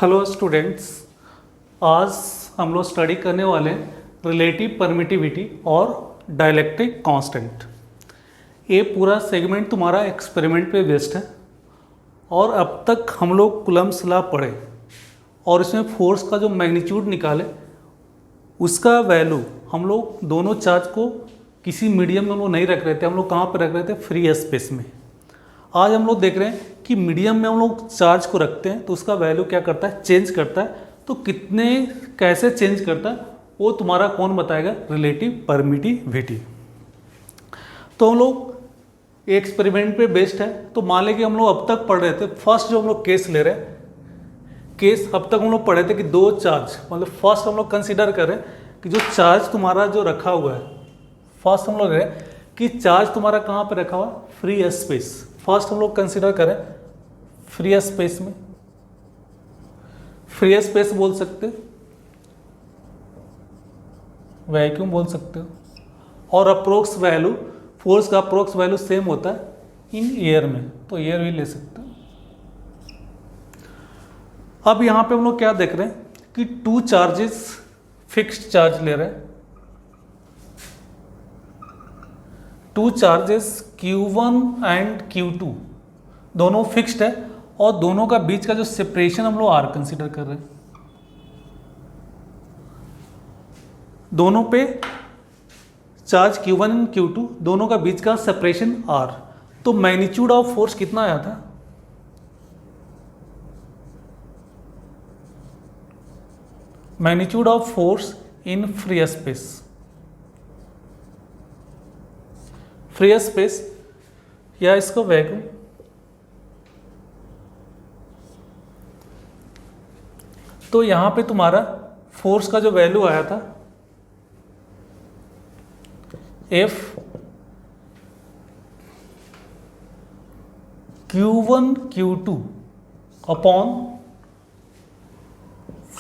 Hello students, आज हम लोग स्टडी करने वाले हैं रिलेटिव परमिटिविटी और डाइलेक्ट्रिक कांस्टेंट। ये पूरा सेगमेंट तुम्हारा एक्सपेरिमेंट पे बेस्ड है और अब तक हम लोग कूलम्ब्स लॉ पढ़े और इसमें फोर्स का जो मैग्नीट्यूड निकाले उसका वैल्यू हम लोग दोनों चार्ज को किसी मीडियम में हम लोग नहीं रख रहे थे। हम लोग कहाँ पर रख रहे थे? फ्री स्पेस में। आज हम लोग देख रहे हैं कि मीडियम में हम लोग चार्ज को रखते हैं तो उसका वैल्यू क्या करता है? चेंज करता है। तो कितने कैसे चेंज करता है वो तुम्हारा कौन बताएगा? Relative permittivity. तो हम लोग एक्सपेरिमेंट पे बेस्ड है। तो मान लें कि हम लोग अब तक पढ़ रहे थे, फर्स्ट जो हम लोग केस ले रहे हैं, केस अब तक हम लोग पढ़े थे कि दो चार्ज, मतलब फर्स्ट हम लोग कंसीडर करें कि जो चार्ज तुम्हारा जो रखा हुआ है, फर्स्ट हम लोग ले रहे हैं कि चार्ज तुम्हारा कहाँ पे रखा हुआ है? Free space. फर्स्ट हम लोग कंसीडर करें फ्री स्पेस में, फ्री स्पेस बोल सकते हो, वैक्यूम बोल सकते हो, और अप्रोक्स वैल्यू, फोर्स का अप्रोक्स वैल्यू सेम होता है इन एयर में, तो एयर भी ले सकते हो। अब यहां पे हम लोग क्या देख रहे हैं कि टू चार्जेस फिक्स्ड चार्ज ले रहे हैं, two charges Q1 and Q2 दोनों फिक्स्ड है और दोनों का बीच का जो सेपरेशन हम लोग R कंसीडर कर रहे हैं। दोनों पे चार्ज Q1 एंड Q2 दोनों का बीच का सेपरेशन R। तो मैग्नीट्यूड ऑफ फोर्स कितना आया था? Magnitude of force in free space, free space या इसको वैक्यूम, तो यहां पे तुम्हारा फोर्स का जो वैल्यू आया था F Q1 Q2 upon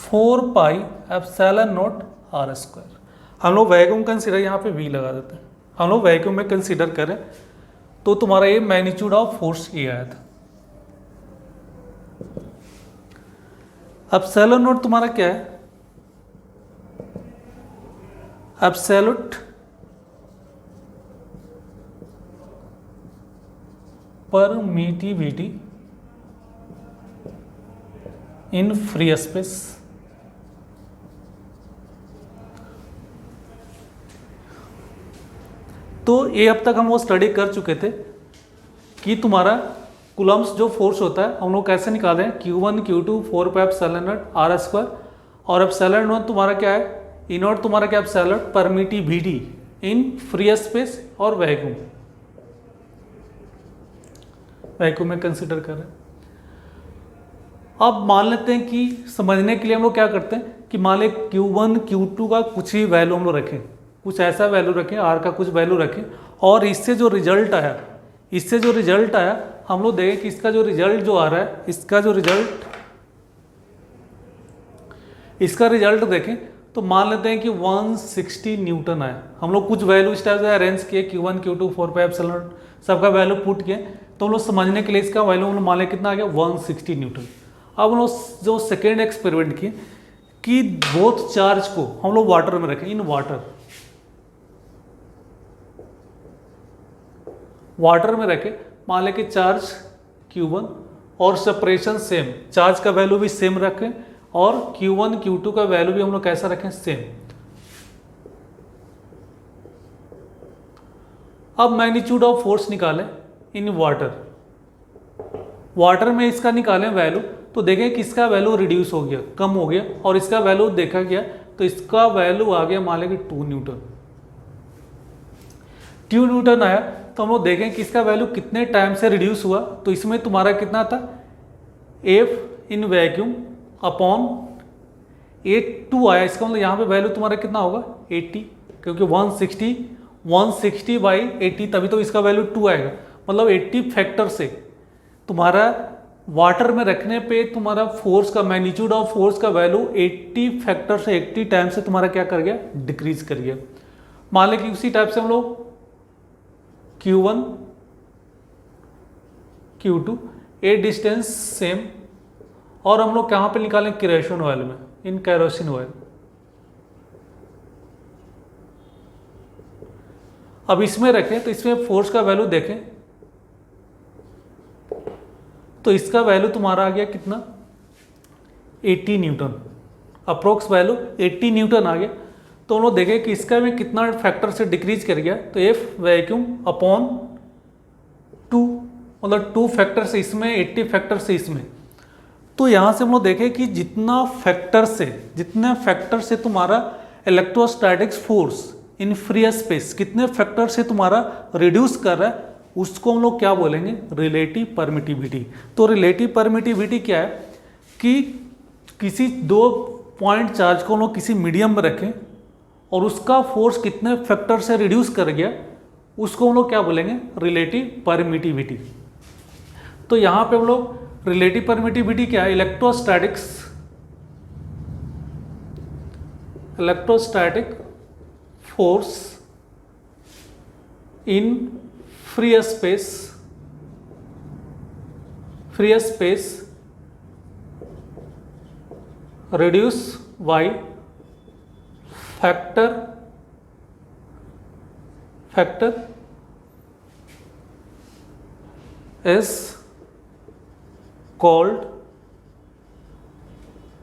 4 pi epsilon not R square. हम लोग वैक्यूम कंसीडर यहाँ पे V लगा देते हैं, हम लोग वैक्यूम में कंसीडर करें तो तुम्हारा ये मैग्नीट्यूड ऑफ फोर्स ये आया था। एप्सिलॉन नॉट तुम्हारा क्या है? Absolute permittivity in free space. तो ये अब तक हम वो स्टडी कर चुके थे कि तुम्हारा कूलम्ब्स जो फोर्स होता है हम लोग कैसे निकाल रहे हैं? Q1 Q2 4 pi epsilon not R square, और एप्सिलॉन नॉट तुम्हारा क्या है? ई नॉट तुम्हारा क्या? Epsilon permittivity in free space और वैक्यूम, वैक्यूम में कंसीडर कर रहे हैं। अब मान लेते हैं कि समझने के लिए हम लोग क्या करते हैं कि मान लें Q1 Q2 का कुछ ही वैल्यू हम लोग रखें, कुछ ऐसा वैल्यू रखें, R का कुछ वैल्यू रखें, और इससे जो रिजल्ट आया, इससे जो रिजल्ट आया हम लोग देखें कि इसका जो रिजल्ट जो आ रहा है, इसका जो रिजल्ट, इसका रिजल्ट देखें तो मान लेते हैं कि 160 न्यूटन आया। हम लोग कुछ वैल्यू इस टाइप से अरेंज किए, Q1 Q2 4 पाई एप्सिलॉन सबका वैल्यू पुट किए, तो हम लोग समझने के लिए इसका वैल्यू हम लोग मान लें कितना आ गया? 160 न्यूटन। अब हम लोग जो सेकेंड एक्सपेरिमेंट किए कि बोथ चार्ज को हम लोग वाटर में रखें, इन वाटर, वाटर में रखें, मान लें कि चार्ज Q1 और सेपरेशन सेम, चार्ज का वैल्यू भी सेम रखें और Q1 Q2 का वैल्यू भी हम लोग कैसा रखें? सेम। अब मैग्नीट्यूड ऑफ फोर्स निकालें इन वाटर, वाटर में इसका निकालें वैल्यू, तो देखें कि इसका वैल्यू रिड्यूस हो गया, कम हो गया, और इसका वैल्यू देखा गया तो इसका वैल्यू आ गया मान लें कि 2 न्यूटन। 2 न्यूटन आया तो हम लोग देखें कि इसका वैल्यू कितने टाइम से रिड्यूस हुआ, तो इसमें तुम्हारा कितना था? F इन वैक्यूम अपॉन 82 आया। इसका मतलब यहाँ पे वैल्यू तुम्हारा कितना होगा? 80, क्योंकि 160 बाई 80, तभी तो इसका वैल्यू 2 आएगा। मतलब 80 फैक्टर से तुम्हारा वाटर में रखने पे तुम्हारा फोर्स का मैग्नीट्यूड ऑफ फोर्स का वैल्यू 80 फैक्टर से 80 टाइम से तुम्हारा क्या कर गया? डिक्रीज कर गया। मान लें कि उसी टाइप से हम लोग Q1 Q2 ए डिस्टेंस सेम और हम लोग कहाँ पे निकालें, केरोसिन ऑयल में, इन केरोसिन ऑयल। अब इसमें रखें तो इसमें फोर्स का वैल्यू देखें तो इसका वैल्यू तुम्हारा आ गया कितना, 80 न्यूटन, अप्रोक्स वैल्यू 80 न्यूटन आ गया। तो हम लोग देखें कि इसका में कितना फैक्टर से डिक्रीज कर गया, तो एफ वैक्यूम अपॉन 2, मतलब 2 फैक्टर से इसमें, 80 फैक्टर से इसमें। तो यहाँ से हम लोग देखें कि जितने फैक्टर से तुम्हारा electrostatics force in free space कितने फैक्टर से तुम्हारा रिड्यूस कर रहा है, उसको हम लोग क्या बोलेंगे, रिलेटिव परमिटिविटी। तो रिलेटिव परमिटिविटी क्या है कि किसी 2 पॉइंट चार्ज को हम लोग किसी मीडियम में रखें और उसका फोर्स कितने फैक्टर से रिड्यूस कर गया, उसको हम लोग क्या बोलेंगे, रिलेटिव परमिटिविटी। तो यहाँ पे हम लोग रिलेटिव परमिटिविटी क्या है, electrostatic force in free space reduce by factor is called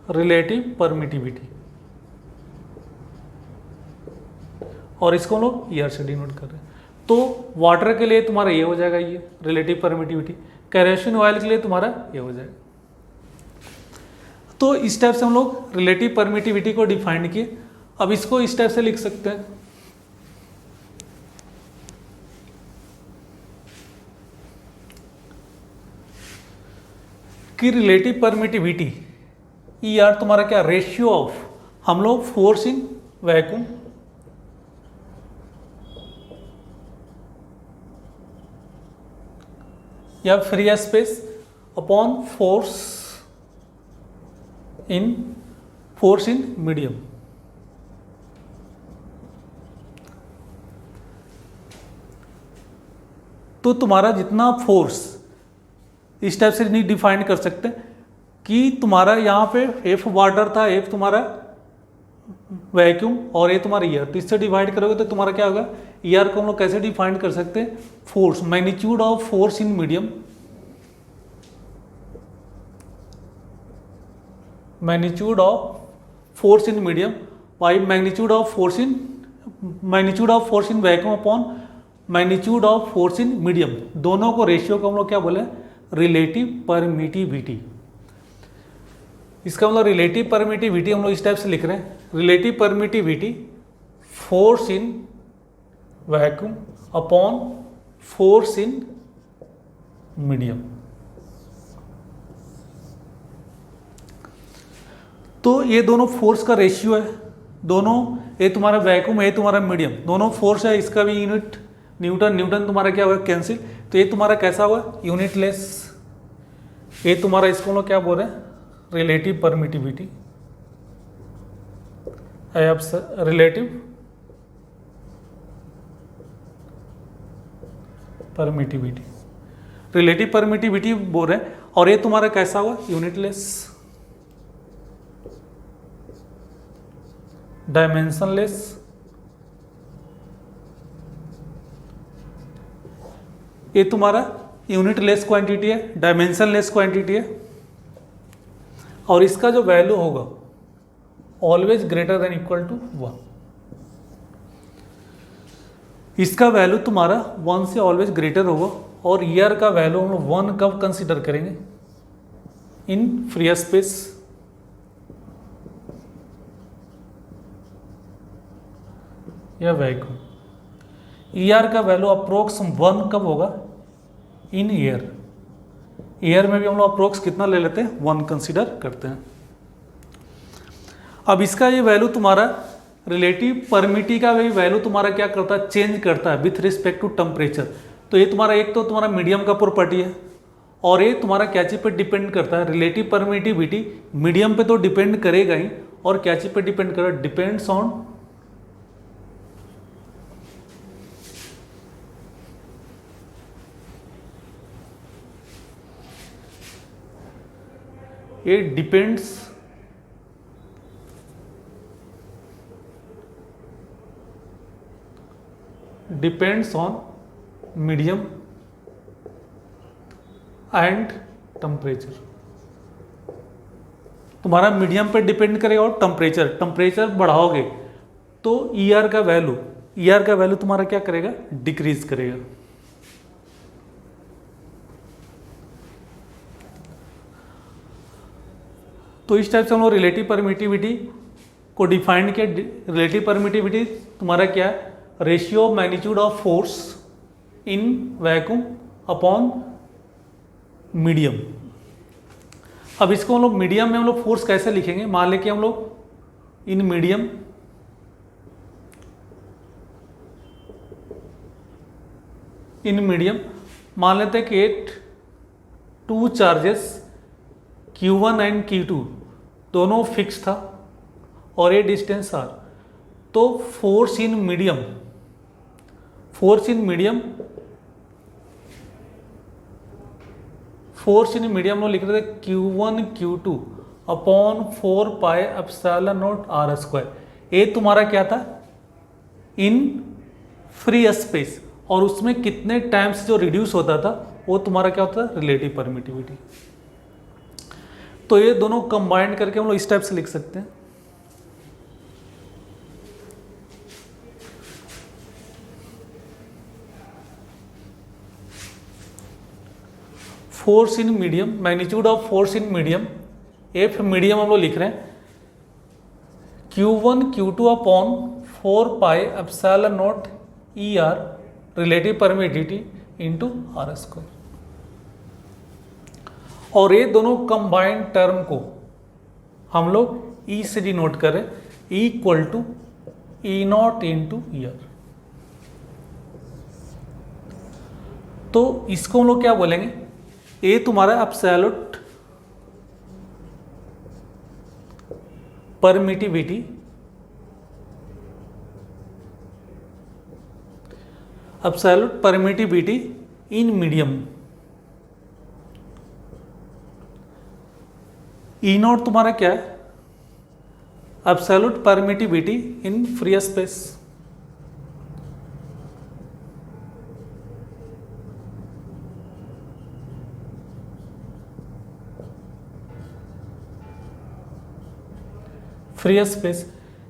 relative permittivity, और इसको हम लोग ईयर से डिनोट कर रहे हैं। तो वाटर के लिए तुम्हारा ये हो जाएगा, ये रिलेटिव परमिटिविटी, केरोसिन ऑयल के लिए तुम्हारा ये हो जाएगा। तो इस टाइप से हम लोग रिलेटिव परमिटिविटी को डिफाइन किए। अब इसको इस टाइप से लिख सकते हैं कि रिलेटिव परमिटिविटी ई आर तुम्हारा क्या, रेशियो ऑफ हम लोग फोर्स इन वैक्यूम या free space upon force in medium. तो तुम्हारा जितना फोर्स इस टाइप से नहीं डिफाइन कर सकते कि तुम्हारा यहाँ पे एफ वाटर था, एफ तुम्हारा वैक्यूम और ये तुम्हारा ईयर, तो इससे डिवाइड करोगे तो तुम्हारा क्या होगा, ईयर को हम लोग कैसे डिफाइन कर सकते हैं, force, magnitude of force in medium, magnitude of force in medium by magnitude of force in vacuum upon magnitude of force in medium. दोनों को रेशियो को हम लोग क्या बोले, रिलेटिव परमिटिविटी। इसका मतलब रिलेटिव परमिटिविटी हम लोग इस टाइप से लिख रहे हैं, relative permittivity force in vacuum upon force in medium. तो ये दोनों फोर्स का रेशियो है, दोनों, ये तुम्हारा वैक्यूम है, ये तुम्हारा मीडियम, दोनों फोर्स है, इसका भी यूनिट न्यूटन, न्यूटन तुम्हारा क्या होगा, कैंसिल, तो ये तुम्हारा कैसा होगा, यूनिटलेस। ये तुम्हारा इसको लोग क्या बोल रहे हैं, relative permittivity, relative permittivity, relative permittivity बोल रहे हैं। और ये तुम्हारा कैसा हुआ, यूनिटलेस, डायमेंशनलेस, ये तुम्हारा यूनिटलेस क्वांटिटी है, डायमेंशनलेस क्वांटिटी है, और इसका जो वैल्यू होगा always greater than equal to 1। इसका वैल्यू तुम्हारा 1 से ऑलवेज ग्रेटर होगा, और ईयर का वैल्यू हम लोग 1 कब कंसिडर करेंगे, इन फ्री स्पेस, या वैक्यूम। ईयर का वैल्यू अप्रोक्स 1 कब होगा, इन ईयर। ईयर में भी हम लोग अप्रोक्स कितना ले लेते हैं, 1 कंसिडर करते हैं। अब इसका ये वैल्यू तुम्हारा रिलेटिव परमिटी का भी वैल्यू तुम्हारा क्या करता है, चेंज करता है विथ रिस्पेक्ट टू टेम्परेचर। तो ये तुम्हारा एक तो तुम्हारा मीडियम का प्रॉपर्टी है, और ये तुम्हारा क्या चीज पे डिपेंड करता है, रिलेटिव परमिटिविटी मीडियम पे तो डिपेंड करेगा ही, और क्या चीज पे डिपेंड करेगा, डिपेंड्स ऑन ये depends on medium and temperature. तुम्हारा मीडियम पे डिपेंड करेगा और टेम्परेचर बढ़ाओगे तो ईआर का वैल्यू तुम्हारा क्या करेगा, डिक्रीज करेगा। तो इस टाइप से हम लोग रिलेटिव परमिटिविटी को डिफाइन किया। रिलेटिव परमिटिविटी तुम्हारा क्या है, ratio of magnitude of force in vacuum upon medium. अब इसको हम लोग मीडियम में हम लोग फोर्स कैसे लिखेंगे, मान लें कि हम लोग इन मीडियम मान लेते हैं कि two charges Q1 and Q2 दोनों फिक्स था और ये डिस्टेंस R, तो फोर्स इन मीडियम लोग लिख रहे थे Q1 Q2 upon 4 pi epsilon not R square. ये तुम्हारा क्या था, इन फ्री स्पेस, और उसमें कितने टाइम्स जो रिड्यूस होता था वो तुम्हारा क्या होता था, रिलेटिव परमिटिविटी। तो ये दोनों कंबाइंड करके हम लोग इस टाइप से लिख सकते हैं, force in medium, magnitude of force in medium, F medium हम लोग लिख रहे हैं Q1 Q2 upon 4 pi epsilon not ER relative permittivity into R square. और ये दोनों कंबाइंड टर्म को हम लोग E से डिनोट करें, E equal to E0 into ER। तो इसको हम लोग क्या बोलेंगे, ये तुम्हारा absolute permittivity in medium. E0 तुम्हारा क्या है, absolute permittivity in free space. Free space,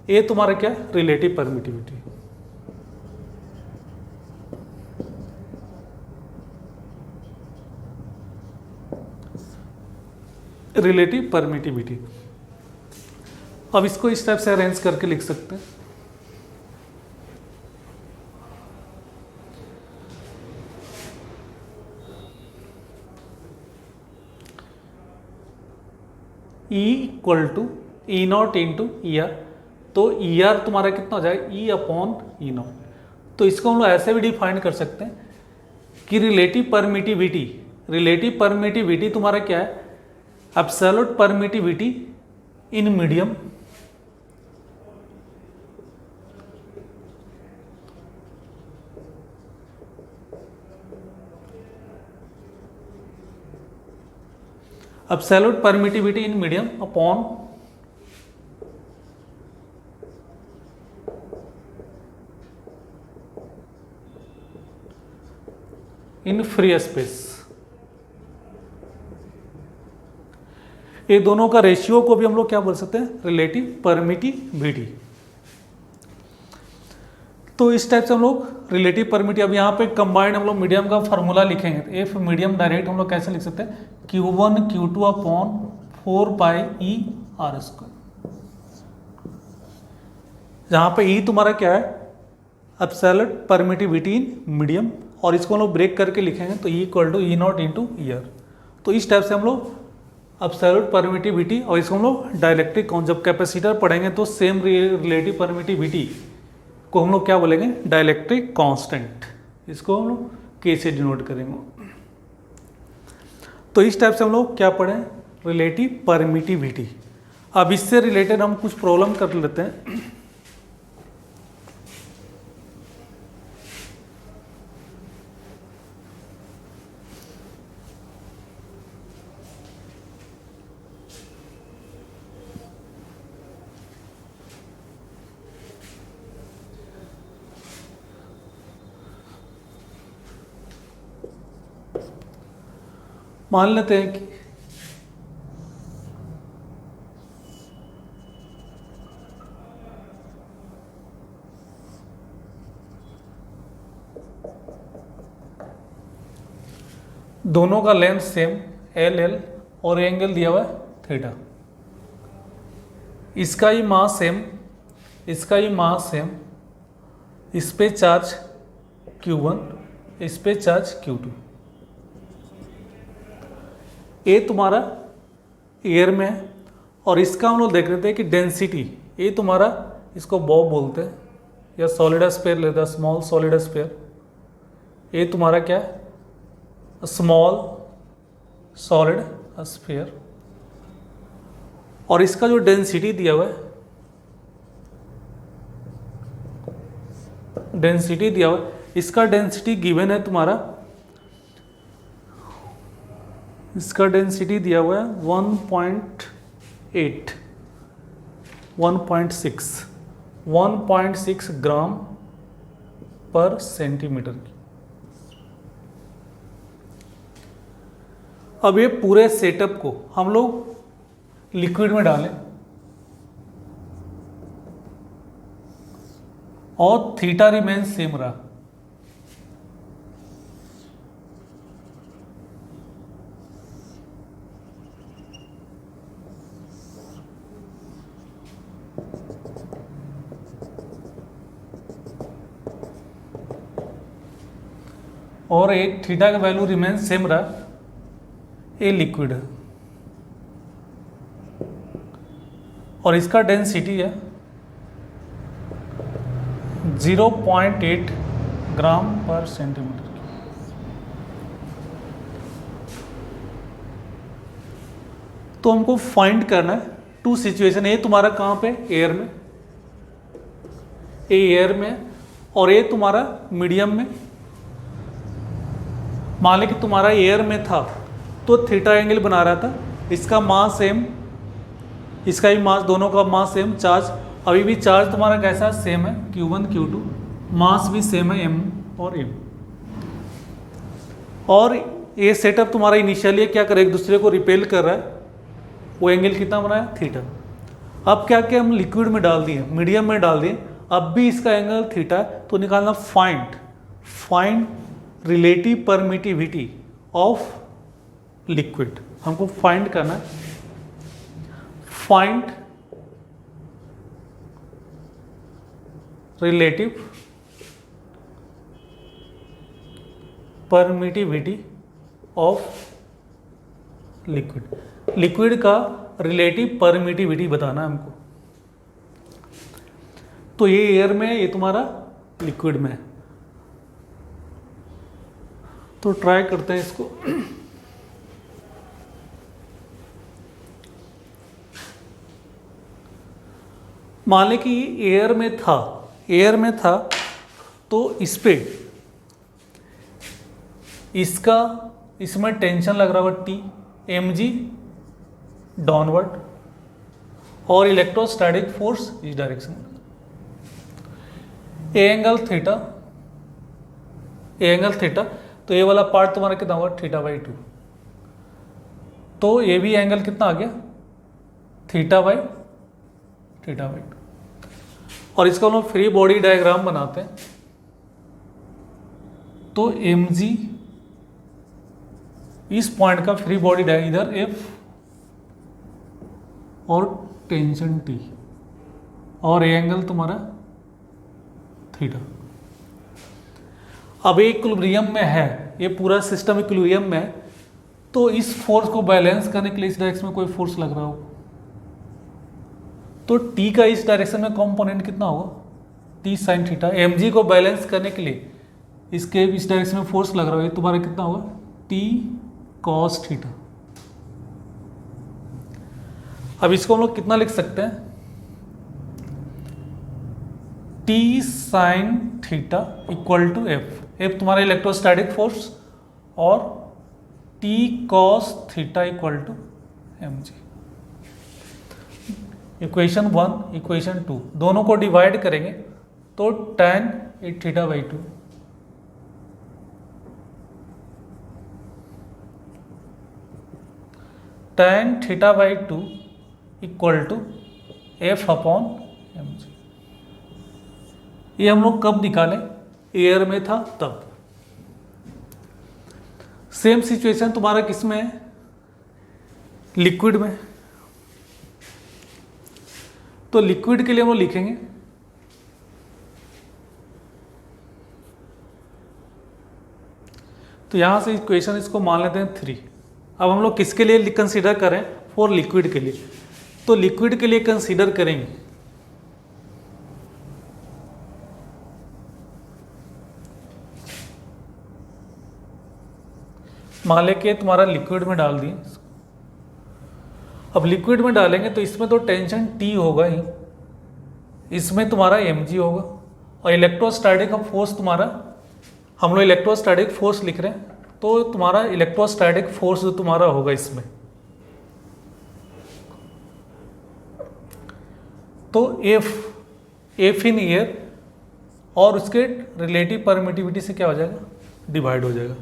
ये तुम्हारा क्या, रिलेटिव परमिटिविटी। Relative permittivity. अब इसको इस टाइप से अरेंज करके लिख सकते हैं, E equal to E0 into ER। तो ER तुम्हारा कितना हो जाएगा, E अपॉन E0। तो इसको हम लोग ऐसे भी डिफाइन कर सकते हैं कि रिलेटिव परमिटिविटी तुम्हारा क्या है, absolute permittivity in medium upon in free space. ये दोनों का रेशियो को भी हम लोग क्या बोल सकते हैं, रिलेटिव परमिटिविटी। तो इस टाइप से हम लोग रिलेटिव परमिटिविटी, अब यहाँ पे कंबाइंड हम लोग मीडियम का फार्मूला लिखेंगे, तो एफ मीडियम डायरेक्ट हम लोग कैसे लिख सकते हैं, Q1 Q2 अपॉन 4 पाई E R स्क्वायर। जहाँ पे E तुम्हारा क्या है, एब्सोल्यूट परमिटिविटी इन मीडियम, और इसको हम लोग ब्रेक करके लिखेंगे तो E equal to E0 into ER। तो इस टाइप से हम लोग एब्सोल्यूट परमिटिविटी, और इसको हम लोग डाइलेक्ट्रिक, जब कैपेसिटर पढ़ेंगे तो सेम रिलेटिव परमिटिविटी को हम लोग क्या बोलेंगे, डाइलेक्ट्रिक कांस्टेंट। इसको हम लोग K से डिनोट करेंगे। तो इस टाइप से हम लोग क्या पढ़ें, रिलेटिव परमिटिविटी। अब इससे रिलेटेड हम कुछ प्रॉब्लम कर लेते हैं। मान लेते हैं कि दोनों का लेंथ सेम एल एल और एंगल दिया हुआ है थीटा। इसका ही मास सेम, इसका ही मास सेम, इस पे चार्ज Q1, इस पे चार्ज Q2। ये तुम्हारा एयर में है और इसका हम लोग देख रहे थे कि डेंसिटी, ये तुम्हारा इसको बॉब बोलते हैं या सॉलिड स्फीयर लेता है, स्मॉल सॉलिड स्फीयर। ये तुम्हारा क्या है, स्मॉल सॉलिड स्फीयर। और इसका जो डेंसिटी दिया हुआ है, डेंसिटी दिया हुआ है, इसका डेंसिटी गिवन है तुम्हारा, इसका डेंसिटी दिया हुआ है 1.8, 1.6 ग्राम पर सेंटीमीटर की। अब ये पूरे सेटअप को हम लोग लिक्विड में डालें और थीटा रिमेन सेम रहा। और एक थीटा का वैल्यू रिमेन सेम रहा, ये लिक्विड है और इसका डेंसिटी है 0.8 ग्राम पर सेंटीमीटर की। तो हमको फाइंड करना है टू सिचुएशन। ये तुम्हारा कहाँ पे, एयर में, ये एयर में और ये तुम्हारा मीडियम में। मान लो कि तुम्हारा एयर में था तो थीटा एंगल बना रहा था, इसका मास सेम, इसका ही मास, दोनों का मास सेम, चार्ज अभी भी चार्ज तुम्हारा कैसा सेम है, Q1 Q2, मास भी सेम है M और M। और ये सेटअप तुम्हारा इनिशियली क्या करे, एक दूसरे को रिपेल कर रहा है, वो एंगल कितना बना है, थीटा। अब क्या क्या हम लिक्विड में डाल दिए, मीडियम में डाल दिए, अब भी इसका एंगल थीटा है, तो निकालना find relative permittivity of liquid. हमको फाइंड करना है, find relative permittivity of liquid. Liquid का रिलेटिव परमिटिविटी बताना है हमको। तो ये एयर में, ये तुम्हारा लिक्विड में है। तो ट्राई करते हैं इसको। मान लें कि एयर में था तो इस पे, इसका, इसमें टेंशन लग रहा हुआ T mg डाउनवर्ड और इलेक्ट्रोस्टैटिक फोर्स इस डायरेक्शन में। एंगल थीटा, तो ये वाला पार्ट तुम्हारा कितना होगा, θ/2। तो ये भी एंगल कितना आ गया, θ/2। और इसका हम लोग फ्री बॉडी डायग्राम बनाते हैं। तो mg इस पॉइंट का फ्री बॉडी डायग्राम, इधर F और टेंशन T और ये एंगल तुम्हारा थीटा। अब ये इक्विलिब्रियम में है, ये पूरा सिस्टम इक्विलिब्रियम में है, तो इस फोर्स को बैलेंस करने के लिए इस डायरेक्शन में कोई फोर्स लग रहा हो, तो T का इस डायरेक्शन में कंपोनेंट कितना होगा, T sin थीटा। mg को बैलेंस करने के लिए इसके इस डायरेक्शन में फोर्स लग रहा है, तुम्हारा कितना होगा, T cos थीटा। अब इसको हम लोग कितना लिख सकते हैं, T sin theta equal to F तुम्हारा इलेक्ट्रोस्टैटिक फोर्स और T cos theta equal to mg। Equation 1 equation 2 दोनों को डिवाइड करेंगे तो tan θ/2 tan theta by 2 equal to F upon M G. ये हम लोग कब निकालें? एयर में था तब। सेम सिचुएशन तुम्हारा किस में है? लिक्विड में। तो लिक्विड के लिए हम लोग लिखेंगे तो यहां से इक्वेशन इसको मान लेते हैं 3। अब हम लोग किसके लिए कंसीडर करें? फॉर लिक्विड के लिए। तो लिक्विड के लिए कंसीडर करेंगे मान ले के तुम्हारा लिक्विड में डाल दिए। अब लिक्विड में डालेंगे तो इसमें तो टेंशन T होगा ही, इसमें तुम्हारा mg होगा, और इलेक्ट्रोस्टैटिक फोर्स तुम्हारा, हम लोग इलेक्ट्रोस्टैटिक फोर्स लिख रहे हैं तो तुम्हारा इलेक्ट्रोस्टैटिक फोर्स जो तुम्हारा होगा इसमें, तो F इन एयर और उसके रिलेटिव परमिटिविटी से क्या हो जाएगा? डिवाइड हो जाएगा।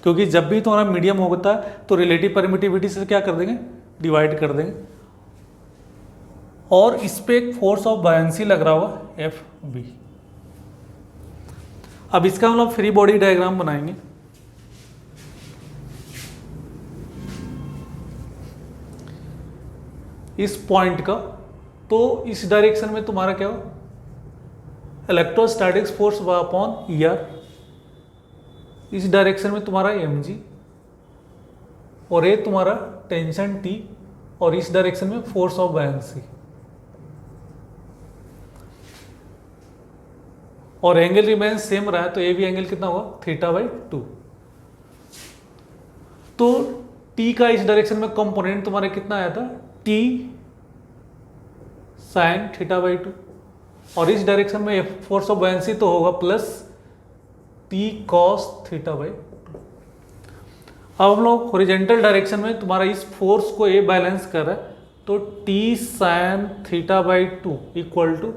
क्योंकि जब भी तुम्हारा मीडियम होता है तो रिलेटिव परमिटिविटी से क्या कर देंगे? डिवाइड कर देंगे। और इस पे एक फोर्स ऑफ बायंसी लग रहा होगा Fb। अब इसका हम लोग फ्री बॉडी डायग्राम बनाएंगे। इस पॉइंट का, तो इस डायरेक्शन में तुम्हारा क्या हो? Electrostatics force upon ER. इस डायरेक्शन में तुम्हारा mg और ये तुम्हारा टेंशन T, और इस डायरेक्शन में फोर्स ऑफ बायंसी। और एंगल रिमेन सेम रहा है तो ये भी एंगल कितना होगा? Theta by 2। तो T का इस डायरेक्शन में कंपोनेंट तुम्हारा कितना आया था? T साइन थीटा बाई 2, और इस डायरेक्शन में फोर्स ऑफ बायंसी तो होगा plus T cos theta by 2। अब हम लोग हॉरिजॉन्टल डायरेक्शन में तुम्हारा इस फोर्स को ये बैलेंस कर रहा है तो T sine theta by 2 equal to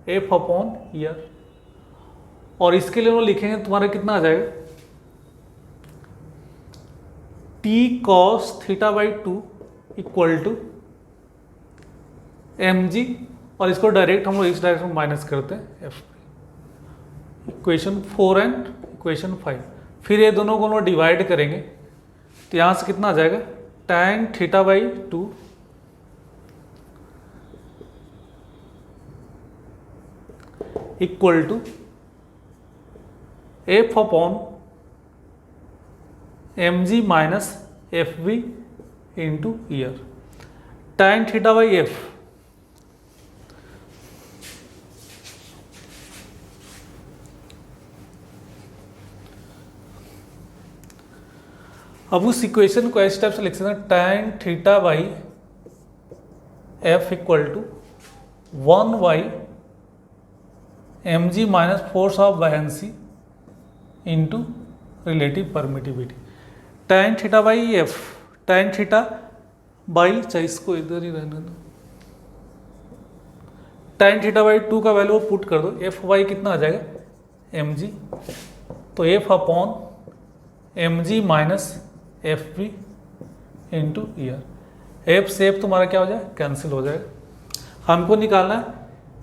F upon E R, और इसके लिए हम लोग लिखेंगे तुम्हारा कितना आ जाएगा? T cos theta by 2 equal to mg, और इसको डायरेक्ट हम लोग इस डायरेक्शन में माइनस करते हैं F। Equation 4 and equation 5। फिर ये दोनों को हम लोग डिवाइड करेंगे तो यहाँ से कितना आ जाएगा? tan theta by 2 equal to F upon mg minus Fv into E R. tan theta by F अब उस इक्वेशन को इस टाइप से लिख सकते हैं, tan theta by F equal to 1 by mg minus force of buoyancy into relative permittivity. tan theta by F, tan theta by, चाहे इसको इधर ही रहने दो, tan थीटा बाई 2 का वैल्यू पुट कर दो, एफ वाई कितना आ जाएगा? mg, तो F upon mg minus F B into E R. F से एफ तुम्हारा क्या हो जाए? कैंसिल हो जाएगा। हमको निकालना है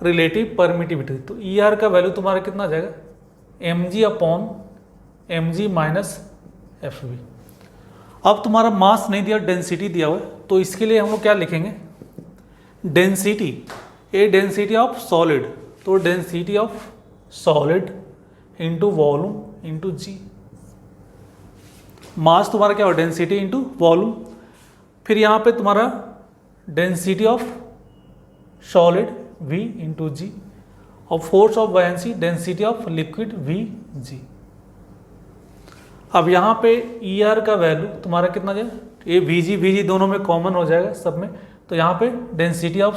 रिलेटिव परमिटिविटी, तो ई आर का वैल्यू तुम्हारा कितना आ जाएगा? mg upon mg minus F B. अब तुम्हारा मास नहीं दिया, डेंसिटी दिया हुआ है, तो इसके लिए हम लोग क्या लिखेंगे? Density, a density of solid, तो density of solid into volume into g. Mass तुम्हारा क्या हो? Density into volume. फिर यहाँ पे तुम्हारा density of solid V into g, और force of buoyancy density of liquid V G। अब यहाँ पे ई आर का वैल्यू तुम्हारा कितना जाएगा? ये VG दोनों में कॉमन हो जाएगा सब में, तो यहाँ पे density of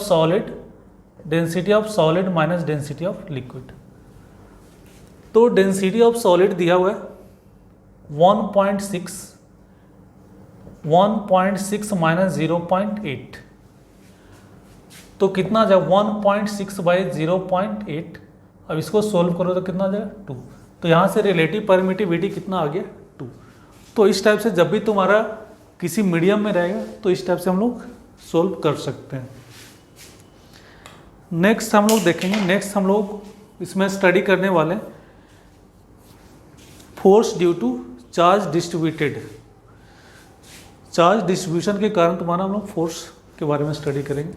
solid minus density of liquid. तो डेंसिटी ऑफ सॉलिड दिया हुआ है 1.6 माइनस 0.8, तो कितना आ जाएगा? 1.6 बाई 0.8। अब इसको सोल्व करो तो कितना आ जाएगा? 2। तो यहाँ से रिलेटिव परमिटिविटी कितना आ गया? 2। तो इस टाइप से जब भी तुम्हारा किसी मीडियम में रहेगा तो इस टाइप से हम लोग सोल्व कर सकते हैं। नेक्स्ट हम लोग देखेंगे, नेक्स्ट हम लोग इसमें स्टडी करने वाले force due to charge distributed. Charge distribution के कारण तुम्हारा हम लोग फोर्स के बारे में स्टडी करेंगे।